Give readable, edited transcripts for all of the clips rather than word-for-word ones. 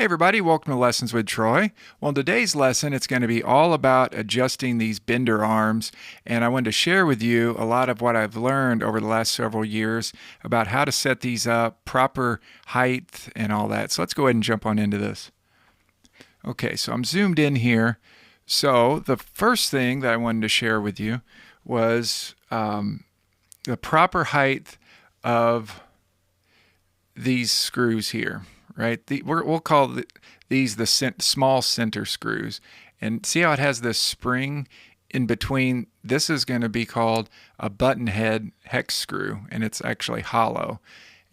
Hey everybody, welcome to Lessons with Troy. Well, in today's lesson, it's going to be all about adjusting these bender arms, and I wanted to share with you a lot of what I've learned over the last several years about how to set these up, proper height, and all that. So let's go ahead and jump on into this. Okay, so I'm zoomed in here. So the first thing that I wanted to share with you was the proper height of these screws here. Right, we'll call these the small center screws. And see how it has this spring in between? This is going to be called a button head hex screw, and it's actually hollow.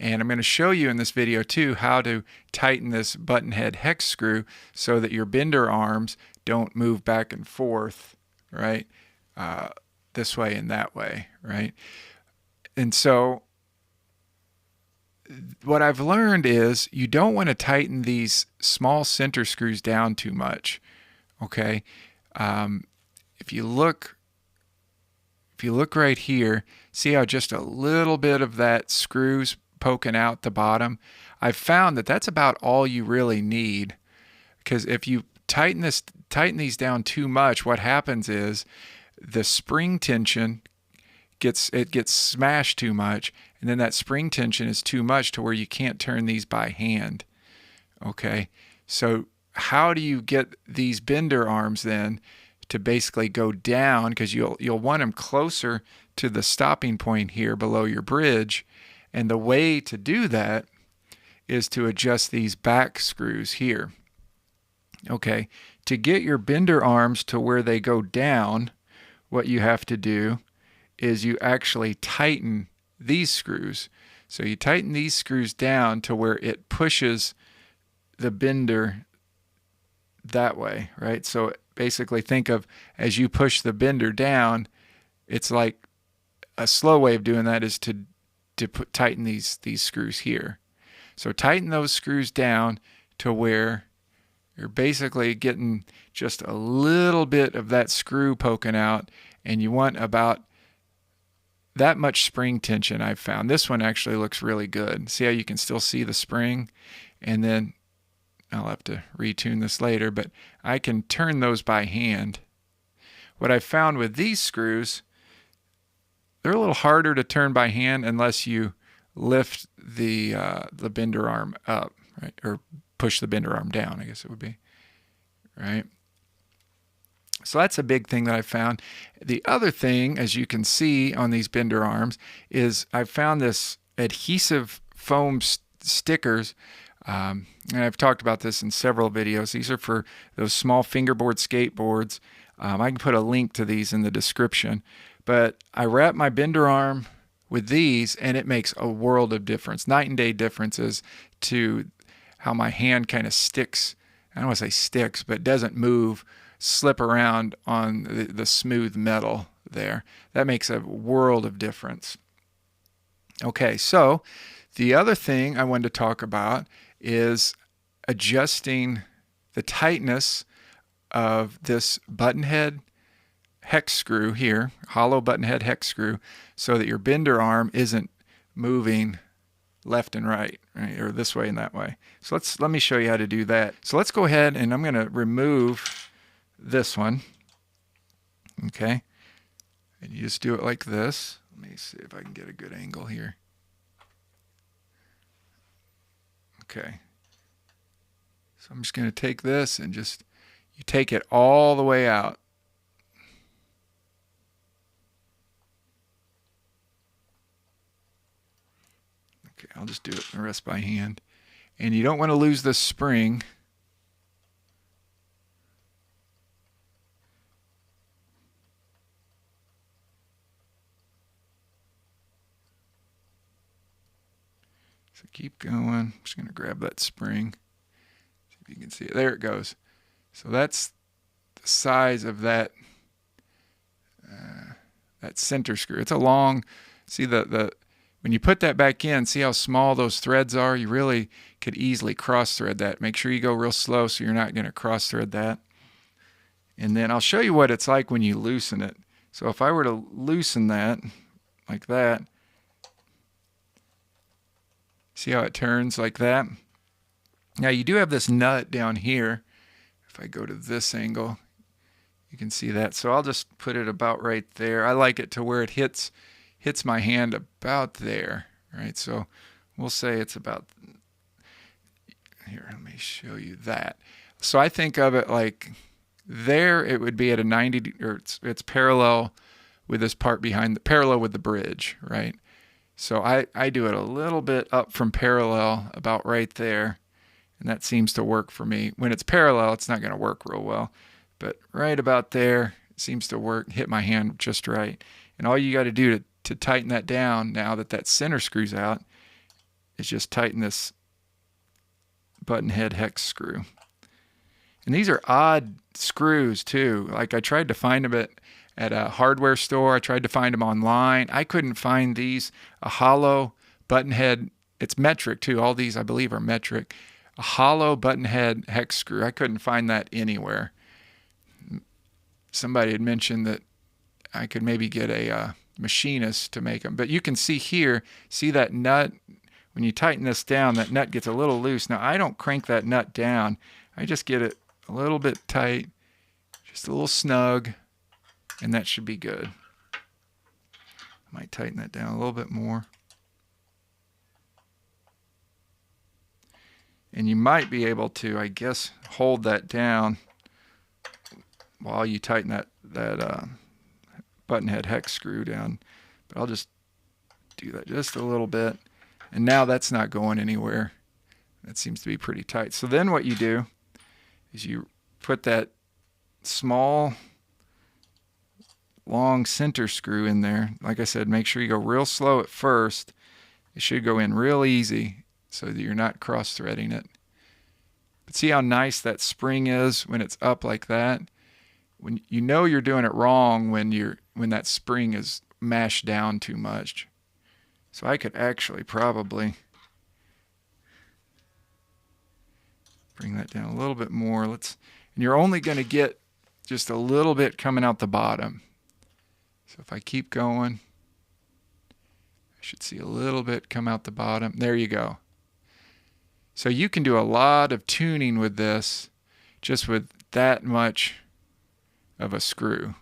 And I'm going to show you in this video too how to tighten this button head hex screw so that your bender arms don't move back and forth, right? This way and that way, right? And so what I've learned is you don't want to tighten these small center screws down too much. Okay, if you look right here, see how just a little bit of that screws poking out the bottom? I've found that that's about all you really need, because if you tighten these down too much, what happens is the spring tension gets smashed too much, and then that spring tension is too much to where you can't turn these by hand. Okay, so how do you get these bender arms then to basically go down? Because you'll want them closer to the stopping point here below your bridge, and the way to do that is to adjust these back screws here. Okay, to get your bender arms to where they go down, what you have to do is you actually tighten these screws. So you tighten these screws down to where it pushes the bender that way, right? So basically think of, as you push the bender down, it's like a slow way of doing that is to tighten these screws here. So tighten those screws down to where you're basically getting just a little bit of that screw poking out, and you want about that much spring tension. I've found this one actually looks really good. See how you can still see the spring? And then I'll have to retune this later, but I can turn those by hand. What I found with these screws, they're a little harder to turn by hand unless you lift the bender arm up, right? Or push the bender arm down, I guess it would be, right? So that's a big thing that I found. The other thing, as you can see on these bender arms, is I found this adhesive foam stickers. And I've talked about this in several videos. These are for those small fingerboard skateboards. I can put a link to these in the description. But I wrap my bender arm with these, and it makes a world of difference. Night and day differences to how my hand kind of sticks. I don't want to say sticks, but doesn't move, slip around on the smooth metal there. That makes a world of difference. Okay, so the other thing I wanted to talk about is adjusting the tightness of this button head hex screw here, hollow button head hex screw, so that your bender arm isn't moving left and right, or this way and that way. So let me show you how to do that. So let's go ahead, and I'm going to remove this one. Okay, and you just do it like this. Let me see if I can get a good angle here. Okay, so I'm just going to take this and you take it all the way out. Okay, I'll just do it the rest by hand. And you don't want to lose the spring. So keep going. I'm just going to grab that spring. See if you can see it. There it goes. So that's the size of that center screw. It's a long, see when you put that back in, see how small those threads are? You really could easily cross thread that. Make sure you go real slow so you're not going to cross thread that. And then I'll show you what it's like when you loosen it. So if I were to loosen that like that, see how it turns like that? Now you do have this nut down here. If I go to this angle, you can see that. So I'll just put it about right there. I like it to where it hits my hand about there, right? So we'll say it's about here. Let me show you that. So I think of it like there it would be at a 90, or it's parallel with this part behind the parallel with the bridge, right? So I do it a little bit up from parallel about right there, and that seems to work for me. When it's parallel, it's not going to work real well, but right about there seems to work, hit my hand just right. And all you got to do to tighten that down now that center screw's out is just tighten this button head hex screw. And these are odd screws too. Like I tried to find them at a hardware store. I tried to find them online. I couldn't find these. A hollow button head. It's metric too. All these I believe are metric. A hollow button head hex screw. I couldn't find that anywhere. Somebody had mentioned that I could maybe get a machinist to make them. But you can see here, see that nut? When you tighten this down, that nut gets a little loose. Now I don't crank that nut down. I just get it a little bit tight, just a little snug, and that should be good. I might tighten that down a little bit more. And you might be able to, I guess, hold that down while you tighten that button head hex screw down. But I'll just do that just a little bit. And now that's not going anywhere. That seems to be pretty tight. So then what you do is you put that small, long center screw in there. Like I said, make sure you go real slow at first. It should go in real easy so that you're not cross-threading it. But see how nice that spring is when it's up like that? When you know you're doing it wrong when that spring is mashed down too much. So I could actually probably bring that down a little bit more. And you're only going to get just a little bit coming out the bottom. So if I keep going, I should see a little bit come out the bottom. There you go. So you can do a lot of tuning with this just with that much of a screw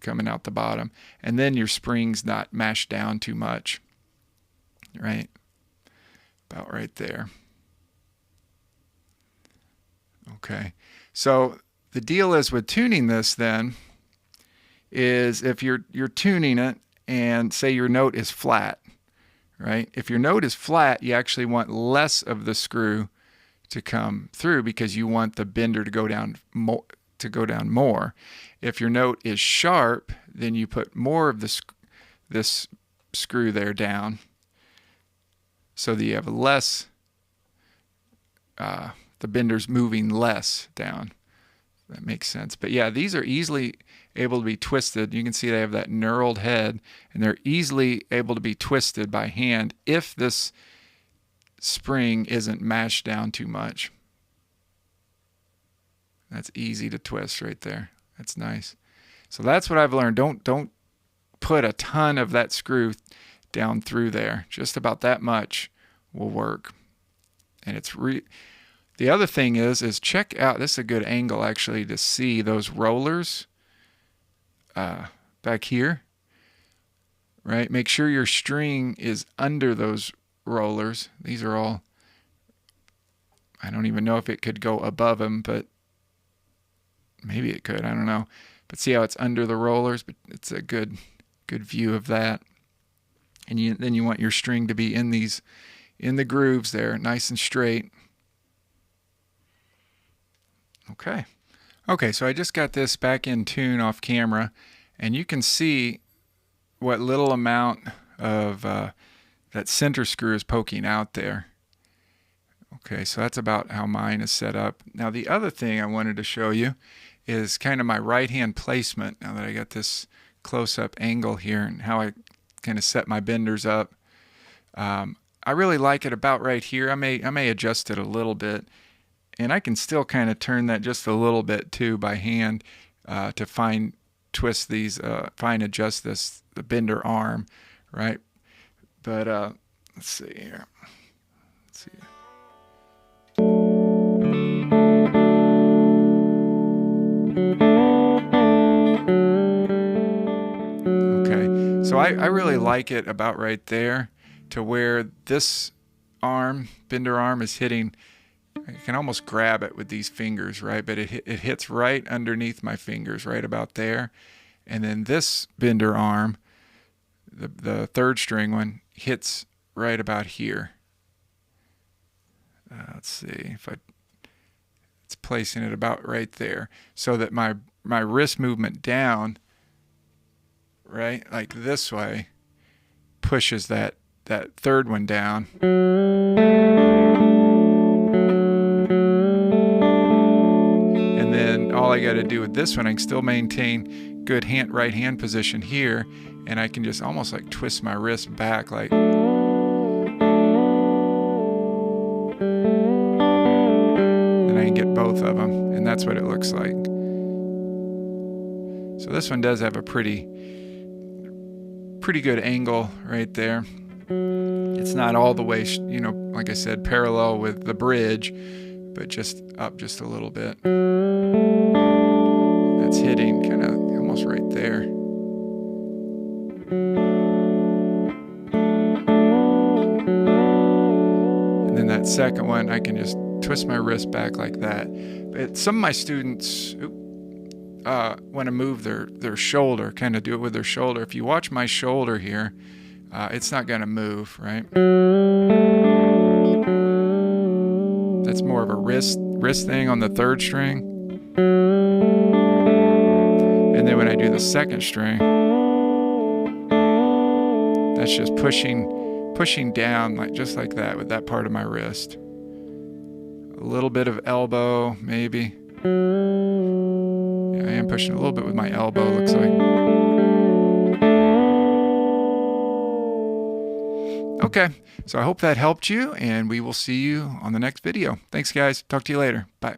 coming out the bottom. And then your spring's not mashed down too much. Right? About right there. Okay. So the deal is with tuning this then is if you're tuning it and say your note is flat, right? If your note is flat, you actually want less of the screw to come through because you want the bender to go down more. If your note is sharp, then you put more of this screw there down so that you have less, the bender's moving less down. That makes sense. But yeah, these are easily able to be twisted. You can see they have that knurled head, and they're easily able to be twisted by hand if this spring isn't mashed down too much. That's easy to twist right there. That's nice. So that's what I've learned. Don't put a ton of that screw down through there. Just about that much will work. And it's the other thing is check out, this is a good angle actually to see those rollers back here, right? Make sure your string is under those rollers. These are all, I don't even know if it could go above them, but maybe it could, I don't know. But see how it's under the rollers, but it's a good view of that. And then you want your string to be in the grooves there, nice and straight. Okay, so I just got this back in tune off camera, and you can see what little amount of that center screw is poking out there. Okay, so that's about how mine is set up. Now the other thing I wanted to show you is kind of my right hand placement, now that I got this close-up angle here, and how I kind of set my benders up. I really like it about right here. I may adjust it a little bit, and I can still kind of turn that just a little bit too by hand to fine adjust the bender arm, right? But let's see here. Let's see. I really like it about right there, to where this arm, bender arm, is hitting. I can almost grab it with these fingers, right? But it hits right underneath my fingers, right about there. And then this bender arm, the third string one, hits right about here. Let's see if it's placing it about right there, so that my wrist movement down, right, like this way, pushes that third one down. And then all I got to do with this one, I can still maintain good right hand position here, and I can just almost like twist my wrist back, like, and I can get both of them, and that's what it looks like. So this one does have a pretty good angle right there. It's not all the way, like I said, parallel with the bridge, but just up just a little bit. That's hitting kind of almost right there. And then that second one, I can just twist my wrist back like that. But some of my students want to move their shoulder, kind of do it with their shoulder. If you watch my shoulder here, it's not going to move, right? That's more of a wrist thing on the third string. And then when I do the second string, that's just pushing down, like just like that, with that part of my wrist. A little bit of elbow, maybe. Yeah, I am pushing a little bit with my elbow, looks like. Okay, so I hope that helped you, and we will see you on the next video. Thanks, guys. Talk to you later. Bye.